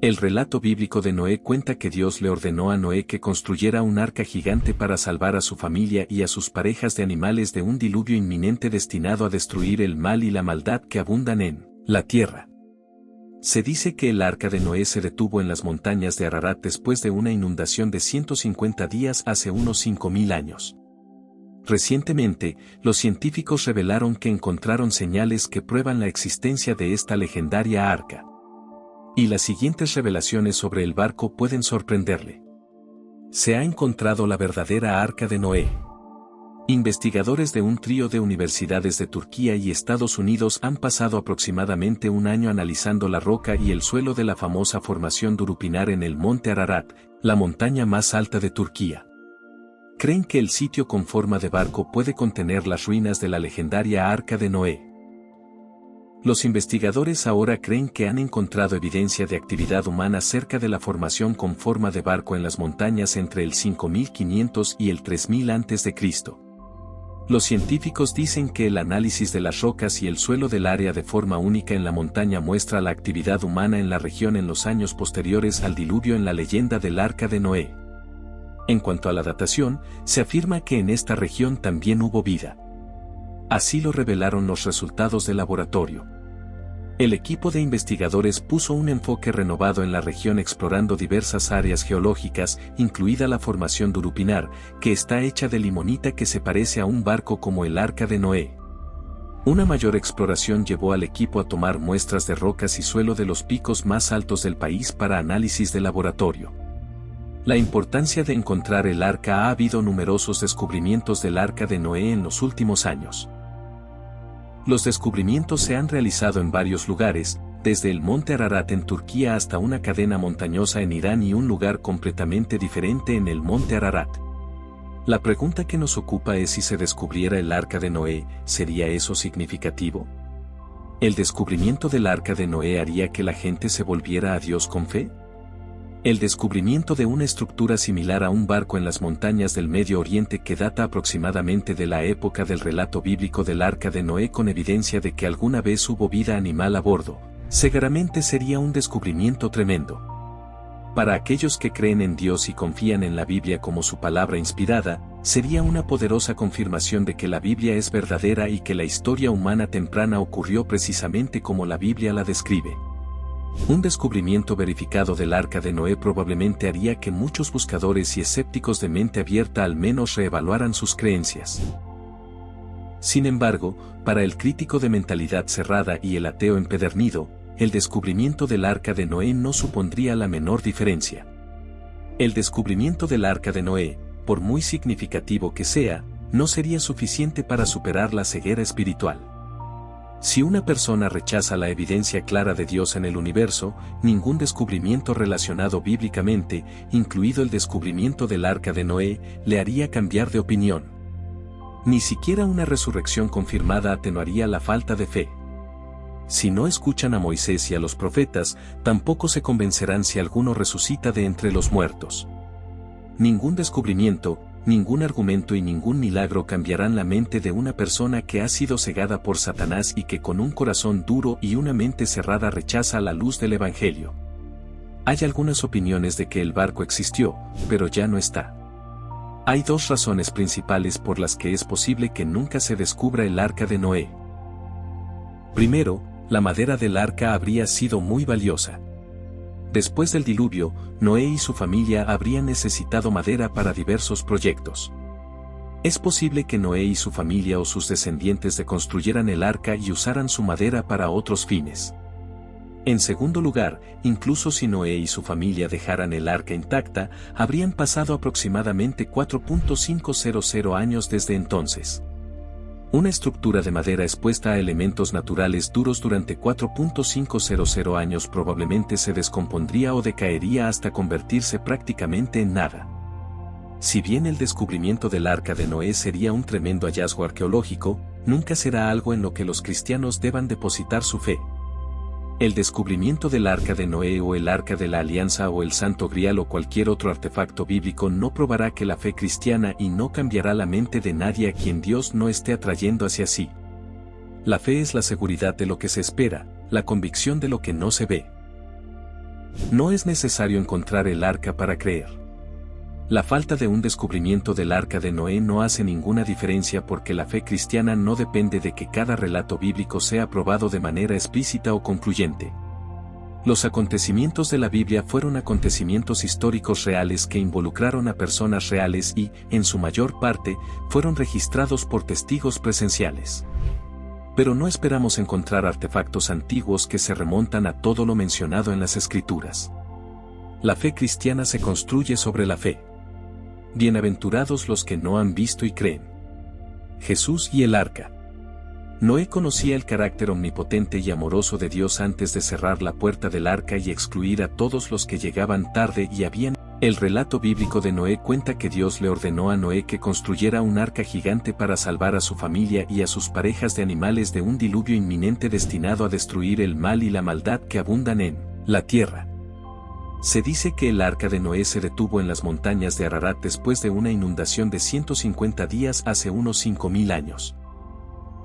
El relato bíblico de Noé cuenta que Dios le ordenó a Noé que construyera un arca gigante para salvar a su familia y a sus parejas de animales de un diluvio inminente destinado a destruir el mal y la maldad que abundan en la tierra. Se dice que el arca de Noé se detuvo en las montañas de Ararat después de una inundación de 150 días hace unos 5000 años. Recientemente, los científicos revelaron que encontraron señales que prueban la existencia de esta legendaria arca. Y las siguientes revelaciones sobre el barco pueden sorprenderle. Se ha encontrado la verdadera arca de Noé. Investigadores de un trío de universidades de Turquía y Estados Unidos han pasado aproximadamente un año analizando la roca y el suelo de la famosa formación Durupinar en el monte Ararat, la montaña más alta de Turquía. Creen que el sitio con forma de barco puede contener las ruinas de la legendaria arca de Noé. Los investigadores ahora creen que han encontrado evidencia de actividad humana cerca de la formación con forma de barco en las montañas entre el 5500 y el 3000 a.C. Los científicos dicen que el análisis de las rocas y el suelo del área de forma única en la montaña muestra la actividad humana en la región en los años posteriores al diluvio en la leyenda del Arca de Noé. En cuanto a la datación, se afirma que en esta región también hubo vida. Así lo revelaron los resultados del laboratorio. El equipo de investigadores puso un enfoque renovado en la región explorando diversas áreas geológicas, incluida la formación Durupinar, que está hecha de limonita que se parece a un barco como el Arca de Noé. Una mayor exploración llevó al equipo a tomar muestras de rocas y suelo de los picos más altos del país para análisis de laboratorio. La importancia de encontrar el arca. Ha habido numerosos descubrimientos del Arca de Noé en los últimos años. Los descubrimientos se han realizado en varios lugares, desde el monte Ararat en Turquía hasta una cadena montañosa en Irán y un lugar completamente diferente en el monte Ararat. La pregunta que nos ocupa es si se descubriera el Arca de Noé, ¿sería eso significativo? ¿El descubrimiento del Arca de Noé haría que la gente se volviera a Dios con fe? El descubrimiento de una estructura similar a un barco en las montañas del Medio Oriente que data aproximadamente de la época del relato bíblico del Arca de Noé con evidencia de que alguna vez hubo vida animal a bordo, seguramente sería un descubrimiento tremendo. Para aquellos que creen en Dios y confían en la Biblia como su palabra inspirada, sería una poderosa confirmación de que la Biblia es verdadera y que la historia humana temprana ocurrió precisamente como la Biblia la describe. Un descubrimiento verificado del Arca de Noé probablemente haría que muchos buscadores y escépticos de mente abierta al menos reevaluaran sus creencias. Sin embargo, para el crítico de mentalidad cerrada y el ateo empedernido, el descubrimiento del Arca de Noé no supondría la menor diferencia. El descubrimiento del Arca de Noé, por muy significativo que sea, no sería suficiente para superar la ceguera espiritual. Si una persona rechaza la evidencia clara de Dios en el universo, ningún descubrimiento relacionado bíblicamente, incluido el descubrimiento del Arca de Noé, le haría cambiar de opinión. Ni siquiera una resurrección confirmada atenuaría la falta de fe. Si no escuchan a Moisés y a los profetas, tampoco se convencerán si alguno resucita de entre los muertos. Ningún descubrimiento, ningún argumento y ningún milagro cambiarán la mente de una persona que ha sido cegada por Satanás y que con un corazón duro y una mente cerrada rechaza la luz del Evangelio. Hay algunas opiniones de que el barco existió, pero ya no está. Hay dos razones principales por las que es posible que nunca se descubra el Arca de Noé. Primero, la madera del arca habría sido muy valiosa. Después del diluvio, Noé y su familia habrían necesitado madera para diversos proyectos. Es posible que Noé y su familia o sus descendientes reconstruyeran el arca y usaran su madera para otros fines. En segundo lugar, incluso si Noé y su familia dejaran el arca intacta, habrían pasado aproximadamente 4.500 años desde entonces. Una estructura de madera expuesta a elementos naturales duros durante 4.500 años probablemente se descompondría o decaería hasta convertirse prácticamente en nada. Si bien el descubrimiento del Arca de Noé sería un tremendo hallazgo arqueológico, nunca será algo en lo que los cristianos deban depositar su fe. El descubrimiento del Arca de Noé o el Arca de la Alianza o el Santo Grial o cualquier otro artefacto bíblico no probará que la fe cristiana y no cambiará la mente de nadie a quien Dios no esté atrayendo hacia sí. La fe es la seguridad de lo que se espera, la convicción de lo que no se ve. No es necesario encontrar el arca para creer. La falta de un descubrimiento del arca de Noé no hace ninguna diferencia porque la fe cristiana no depende de que cada relato bíblico sea probado de manera explícita o concluyente. Los acontecimientos de la Biblia fueron acontecimientos históricos reales que involucraron a personas reales y, en su mayor parte, fueron registrados por testigos presenciales. Pero no esperamos encontrar artefactos antiguos que se remontan a todo lo mencionado en las Escrituras. La fe cristiana se construye sobre la fe. Bienaventurados los que no han visto y creen. Jesús y el arca. Noé conocía el carácter omnipotente y amoroso de Dios antes de cerrar la puerta del arca y excluir a todos los que llegaban tarde y habían. El relato bíblico de Noé cuenta que Dios le ordenó a Noé que construyera un arca gigante para salvar a su familia y a sus parejas de animales de un diluvio inminente destinado a destruir el mal y la maldad que abundan en la tierra. Se dice que el arca de Noé se detuvo en las montañas de Ararat después de una inundación de 150 días hace unos 5000 años.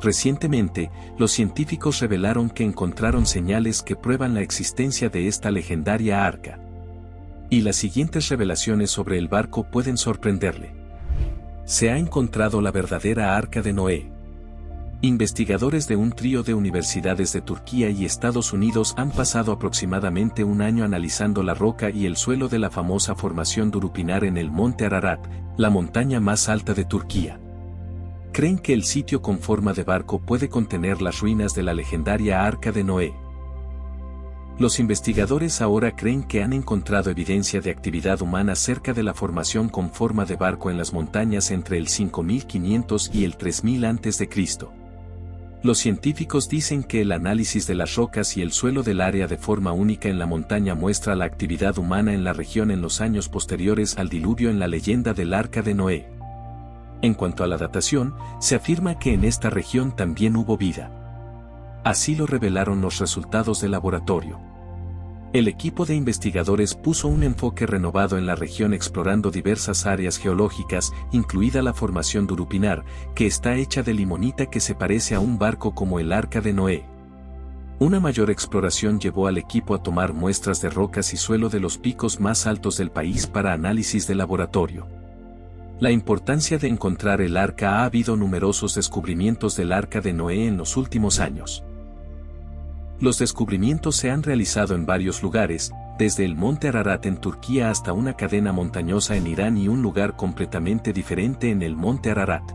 Recientemente, los científicos revelaron que encontraron señales que prueban la existencia de esta legendaria arca. Y las siguientes revelaciones sobre el barco pueden sorprenderle. Se ha encontrado la verdadera arca de Noé. Investigadores de un trío de universidades de Turquía y Estados Unidos han pasado aproximadamente un año analizando la roca y el suelo de la famosa formación Durupinar en el monte Ararat, la montaña más alta de Turquía. Creen que el sitio con forma de barco puede contener las ruinas de la legendaria Arca de Noé. Los investigadores ahora creen que han encontrado evidencia de actividad humana cerca de la formación con forma de barco en las montañas entre el 5500 y el 3000 a.C. Los científicos dicen que el análisis de las rocas y el suelo del área de forma única en la montaña muestra la actividad humana en la región en los años posteriores al diluvio en la leyenda del Arca de Noé. En cuanto a la datación, se afirma que en esta región también hubo vida. Así lo revelaron los resultados del laboratorio. El equipo de investigadores puso un enfoque renovado en la región explorando diversas áreas geológicas, incluida la formación Durupinar, que está hecha de limonita que se parece a un barco como el Arca de Noé. Una mayor exploración llevó al equipo a tomar muestras de rocas y suelo de los picos más altos del país para análisis de laboratorio. La importancia de encontrar el arca. Ha habido numerosos descubrimientos del Arca de Noé en los últimos años. Los descubrimientos se han realizado en varios lugares, desde el monte Ararat en Turquía hasta una cadena montañosa en Irán y un lugar completamente diferente en el monte Ararat.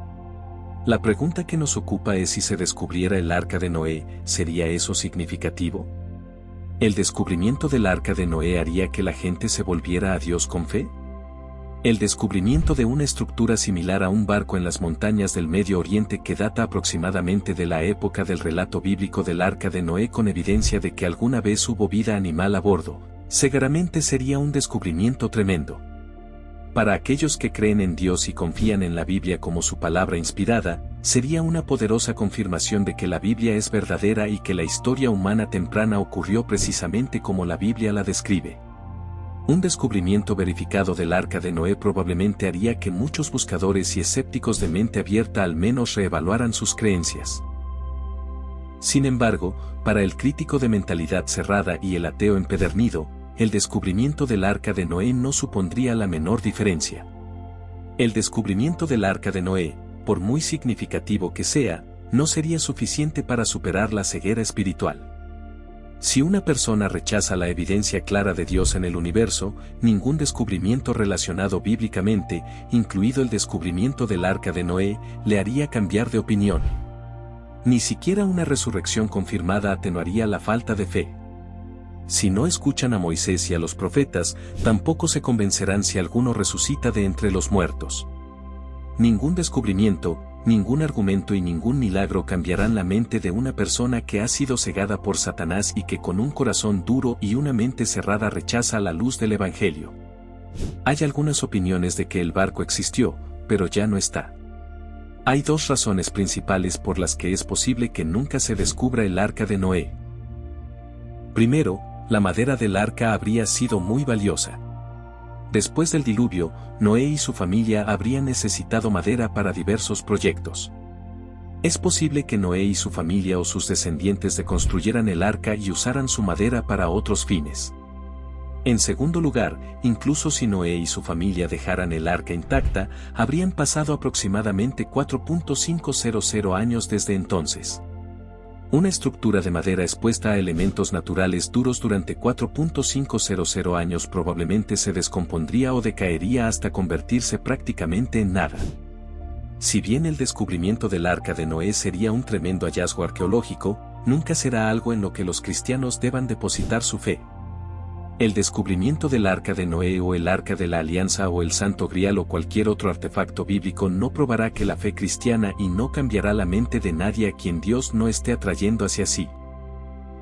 La pregunta que nos ocupa es si se descubriera el Arca de Noé, ¿sería eso significativo? ¿El descubrimiento del Arca de Noé haría que la gente se volviera a Dios con fe? El descubrimiento de una estructura similar a un barco en las montañas del Medio Oriente que data aproximadamente de la época del relato bíblico del Arca de Noé con evidencia de que alguna vez hubo vida animal a bordo, seguramente sería un descubrimiento tremendo. Para aquellos que creen en Dios y confían en la Biblia como su palabra inspirada, sería una poderosa confirmación de que la Biblia es verdadera y que la historia humana temprana ocurrió precisamente como la Biblia la describe. Un descubrimiento verificado del Arca de Noé probablemente haría que muchos buscadores y escépticos de mente abierta al menos reevaluaran sus creencias. Sin embargo, para el crítico de mentalidad cerrada y el ateo empedernido, el descubrimiento del Arca de Noé no supondría la menor diferencia. El descubrimiento del Arca de Noé, por muy significativo que sea, no sería suficiente para superar la ceguera espiritual. Si una persona rechaza la evidencia clara de Dios en el universo, ningún descubrimiento relacionado bíblicamente, incluido el descubrimiento del Arca de Noé, le haría cambiar de opinión. Ni siquiera una resurrección confirmada atenuaría la falta de fe. Si no escuchan a Moisés y a los profetas, tampoco se convencerán si alguno resucita de entre los muertos. Ningún descubrimiento, ningún argumento y ningún milagro cambiarán la mente de una persona que ha sido cegada por Satanás y que con un corazón duro y una mente cerrada rechaza la luz del Evangelio. Hay algunas opiniones de que el barco existió, pero ya no está. Hay dos razones principales por las que es posible que nunca se descubra el Arca de Noé. Primero, la madera del arca habría sido muy valiosa. Después del diluvio, Noé y su familia habrían necesitado madera para diversos proyectos. Es posible que Noé y su familia o sus descendientes deconstruyeran el arca y usaran su madera para otros fines. En segundo lugar, incluso si Noé y su familia dejaran el arca intacta, habrían pasado aproximadamente 4.500 años desde entonces. Una estructura de madera expuesta a elementos naturales duros durante 4.500 años probablemente se descompondría o decaería hasta convertirse prácticamente en nada. Si bien el descubrimiento del arca de Noé sería un tremendo hallazgo arqueológico, nunca será algo en lo que los cristianos deban depositar su fe. El descubrimiento del arca de Noé o el arca de la alianza o el Santo Grial o cualquier otro artefacto bíblico no probará que la fe cristiana y no cambiará la mente de nadie a quien Dios no esté atrayendo hacia sí.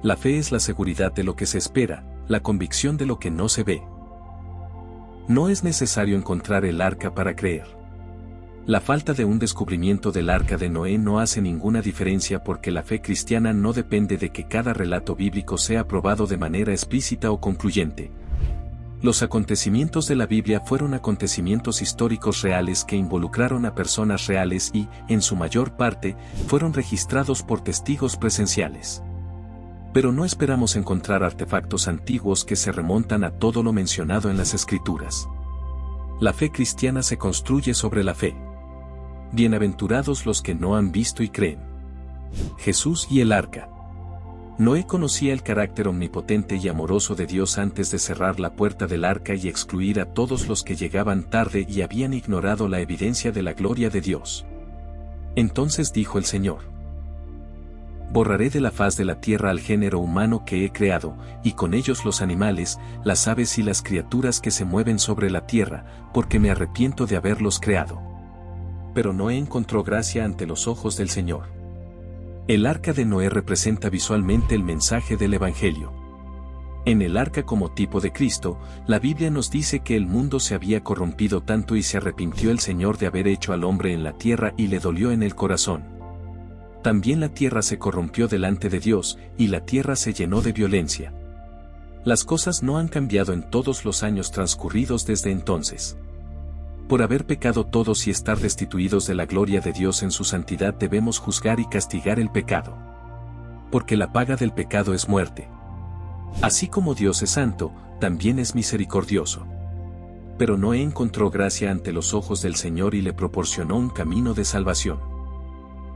La fe es la seguridad de lo que se espera, la convicción de lo que no se ve. No es necesario encontrar el arca para creer. La falta de un descubrimiento del arca de Noé no hace ninguna diferencia porque la fe cristiana no depende de que cada relato bíblico sea probado de manera explícita o concluyente. Los acontecimientos de la Biblia fueron acontecimientos históricos reales que involucraron a personas reales y, en su mayor parte, fueron registrados por testigos presenciales. Pero no esperamos encontrar artefactos antiguos que se remontan a todo lo mencionado en las Escrituras. La fe cristiana se construye sobre la fe. Bienaventurados los que no han visto y creen. Jesús y el arca. Noé conocía el carácter omnipotente y amoroso de Dios antes de cerrar la puerta del arca y excluir a todos los que llegaban tarde y habían ignorado la evidencia de la gloria de Dios. Entonces dijo el Señor: borraré de la faz de la tierra al género humano que he creado, y con ellos los animales, las aves y las criaturas que se mueven sobre la tierra, porque me arrepiento de haberlos creado. Pero Noé encontró gracia ante los ojos del Señor. El arca de Noé representa visualmente el mensaje del Evangelio. En el arca como tipo de Cristo, la Biblia nos dice que el mundo se había corrompido tanto y se arrepintió el Señor de haber hecho al hombre en la tierra y le dolió en el corazón. También la tierra se corrompió delante de Dios, y la tierra se llenó de violencia. Las cosas no han cambiado en todos los años transcurridos desde entonces. Por haber pecado todos y estar destituidos de la gloria de Dios en su santidad debemos juzgar y castigar el pecado. Porque la paga del pecado es muerte. Así como Dios es santo, también es misericordioso. Pero Noé encontró gracia ante los ojos del Señor y le proporcionó un camino de salvación.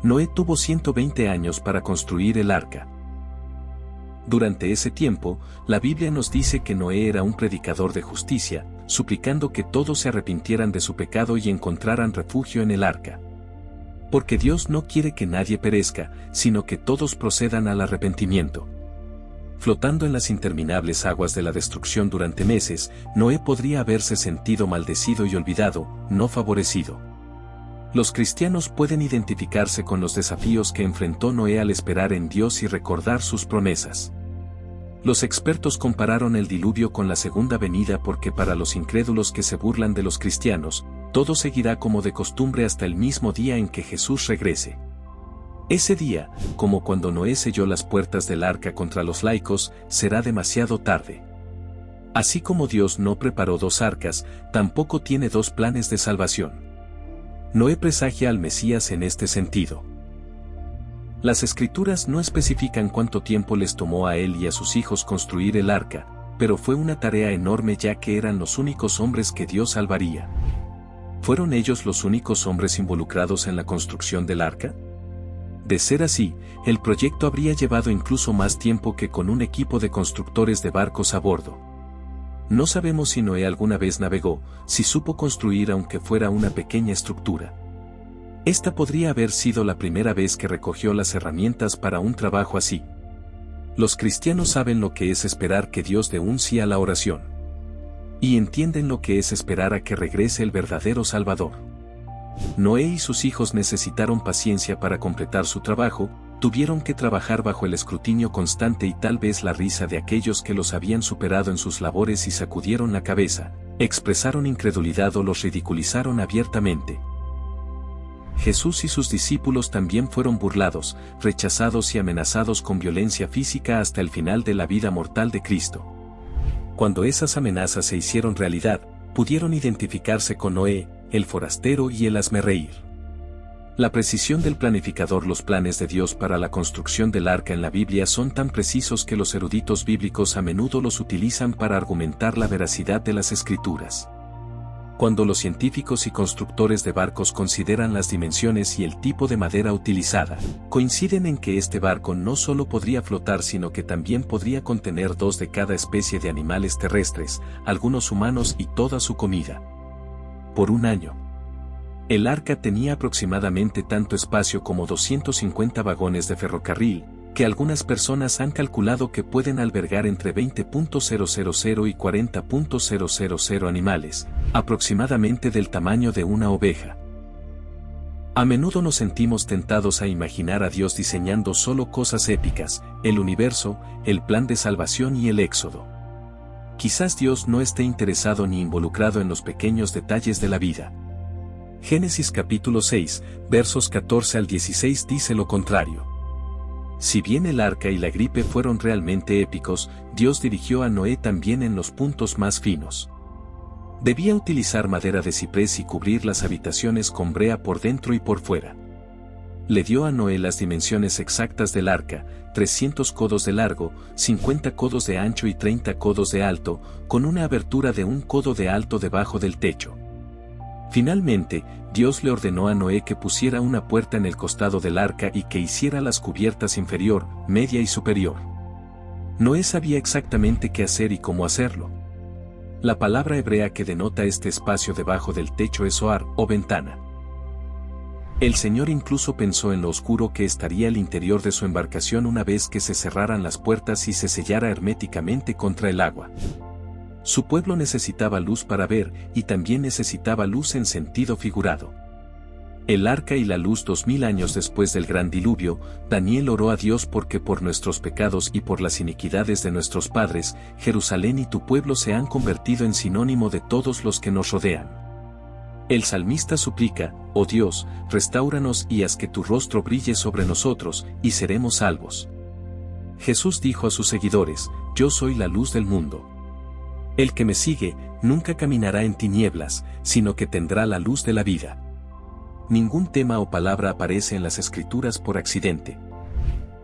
Noé tuvo 120 años para construir el arca. Durante ese tiempo, la Biblia nos dice que Noé era un predicador de justicia, suplicando que todos se arrepintieran de su pecado y encontraran refugio en el arca. Porque Dios no quiere que nadie perezca, sino que todos procedan al arrepentimiento. Flotando en las interminables aguas de la destrucción durante meses, Noé podría haberse sentido maldecido y olvidado, no favorecido. Los cristianos pueden identificarse con los desafíos que enfrentó Noé al esperar en Dios y recordar sus promesas. Los expertos compararon el diluvio con la segunda venida porque para los incrédulos que se burlan de los cristianos, todo seguirá como de costumbre hasta el mismo día en que Jesús regrese. Ese día, como cuando Noé selló las puertas del arca contra los laicos, será demasiado tarde. Así como Dios no preparó dos arcas, tampoco tiene dos planes de salvación. Noé presagia al Mesías en este sentido. Las Escrituras no especifican cuánto tiempo les tomó a él y a sus hijos construir el arca, pero fue una tarea enorme ya que eran los únicos hombres que Dios salvaría. ¿Fueron ellos los únicos hombres involucrados en la construcción del arca? De ser así, el proyecto habría llevado incluso más tiempo que con un equipo de constructores de barcos a bordo. No sabemos si Noé alguna vez navegó, si supo construir aunque fuera una pequeña estructura. Esta podría haber sido la primera vez que recogió las herramientas para un trabajo así. Los cristianos saben lo que es esperar que Dios dé un sí a la oración. Y entienden lo que es esperar a que regrese el verdadero Salvador. Noé y sus hijos necesitaron paciencia para completar su trabajo, tuvieron que trabajar bajo el escrutinio constante y tal vez la risa de aquellos que los habían superado en sus labores y sacudieron la cabeza, expresaron incredulidad o los ridiculizaron abiertamente. Jesús y sus discípulos también fueron burlados, rechazados y amenazados con violencia física hasta el final de la vida mortal de Cristo. Cuando esas amenazas se hicieron realidad, pudieron identificarse con Noé, el forastero y el hazmerreír. La precisión del planificador. Los planes de Dios para la construcción del arca en la Biblia son tan precisos que los eruditos bíblicos a menudo los utilizan para argumentar la veracidad de las Escrituras. Cuando los científicos y constructores de barcos consideran las dimensiones y el tipo de madera utilizada, coinciden en que este barco no solo podría flotar sino que también podría contener 2 de cada especie de animales terrestres, algunos humanos y toda su comida. Por un año. El arca tenía aproximadamente tanto espacio como 250 vagones de ferrocarril, que algunas personas han calculado que pueden albergar entre 20.000 y 40.000 animales, aproximadamente del tamaño de una oveja. A menudo nos sentimos tentados a imaginar a Dios diseñando solo cosas épicas, el universo, el plan de salvación y el éxodo. Quizás Dios no esté interesado ni involucrado en los pequeños detalles de la vida. Génesis capítulo 6, versos 14 al 16 dice lo contrario. Si bien el arca y la gripe fueron realmente épicos, Dios dirigió a Noé también en los puntos más finos. Debía utilizar madera de ciprés y cubrir las habitaciones con brea por dentro y por fuera. Le dio a Noé las dimensiones exactas del arca, 300 codos de largo, 50 codos de ancho y 30 codos de alto, con una abertura de 1 codo de alto debajo del techo. Finalmente, Dios le ordenó a Noé que pusiera una puerta en el costado del arca y que hiciera las cubiertas inferior, media y superior. Noé sabía exactamente qué hacer y cómo hacerlo. La palabra hebrea que denota este espacio debajo del techo es oar, o ventana. El Señor incluso pensó en lo oscuro que estaría el interior de su embarcación una vez que se cerraran las puertas y se sellara herméticamente contra el agua. Su pueblo necesitaba luz para ver, y también necesitaba luz en sentido figurado. El arca y la luz 2000 años después del gran diluvio, Daniel oró a Dios porque por nuestros pecados y por las iniquidades de nuestros padres, Jerusalén y tu pueblo se han convertido en sinónimo de todos los que nos rodean. El salmista suplica, oh Dios, restáuranos y haz que tu rostro brille sobre nosotros, y seremos salvos. Jesús dijo a sus seguidores, yo soy la luz del mundo. El que me sigue, nunca caminará en tinieblas, sino que tendrá la luz de la vida. Ningún tema o palabra aparece en las Escrituras por accidente.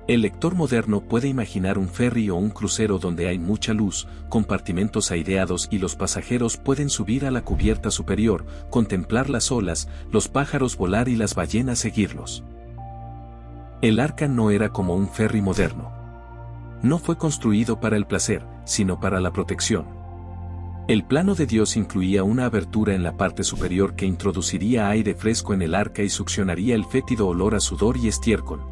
El lector moderno puede imaginar un ferry o un crucero donde hay mucha luz, compartimentos aireados y los pasajeros pueden subir a la cubierta superior, contemplar las olas, los pájaros volar y las ballenas seguirlos. El arca no era como un ferry moderno. No fue construido para el placer, sino para la protección. El plano de Dios incluía una abertura en la parte superior que introduciría aire fresco en el arca y succionaría el fétido olor a sudor y estiércol.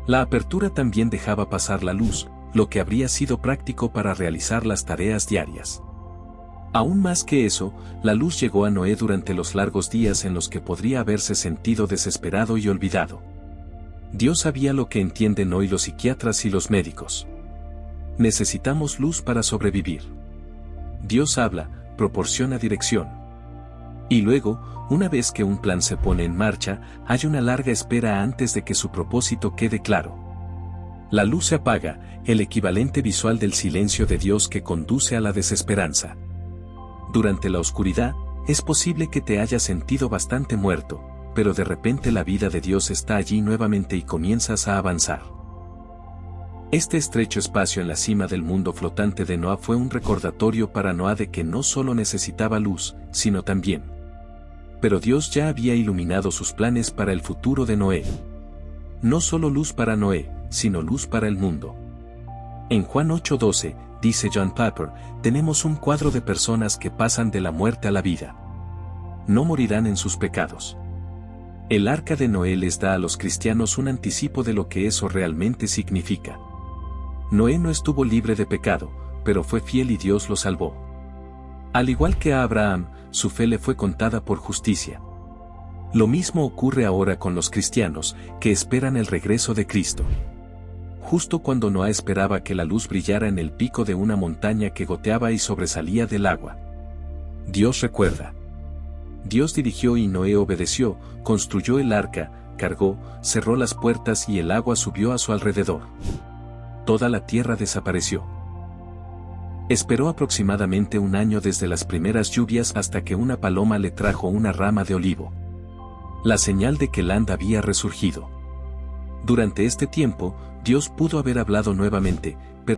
La apertura también dejaba pasar la luz, lo que habría sido práctico para realizar las tareas diarias. Aún más que eso, la luz llegó a Noé durante los largos días en los que podría haberse sentido desesperado y olvidado. Dios sabía lo que entienden hoy los psiquiatras y los médicos. Necesitamos luz para sobrevivir. Dios habla, proporciona dirección. Y luego, una vez que un plan se pone en marcha, hay una larga espera antes de que su propósito quede claro. La luz se apaga, el equivalente visual del silencio de Dios que conduce a la desesperanza. Durante la oscuridad, es posible que te hayas sentido bastante muerto, pero de repente la vida de Dios está allí nuevamente y comienzas a avanzar. Este estrecho espacio en la cima del mundo flotante de Noé fue un recordatorio para Noé de que no solo necesitaba luz, sino también. Pero Dios ya había iluminado sus planes para el futuro de Noé. No solo luz para Noé, sino luz para el mundo. En Juan 8:12, dice John Piper, tenemos un cuadro de personas que pasan de la muerte a la vida. No morirán en sus pecados. El arca de Noé les da a los cristianos un anticipo de lo que eso realmente significa. Noé no estuvo libre de pecado, pero fue fiel y Dios lo salvó. Al igual que a Abraham, su fe le fue contada por justicia. Lo mismo ocurre ahora con los cristianos, que esperan el regreso de Cristo. Justo cuando Noé esperaba que la luz brillara en el pico de una montaña que goteaba y sobresalía del agua. Dios recuerda. Dios dirigió y Noé obedeció, construyó el arca, cargó, cerró las puertas y el agua subió a su alrededor. Toda la tierra desapareció. Esperó aproximadamente un año desde las primeras lluvias hasta que una paloma le trajo una rama de olivo. La señal de que Land había resurgido. Durante este tiempo, Dios pudo haber hablado nuevamente,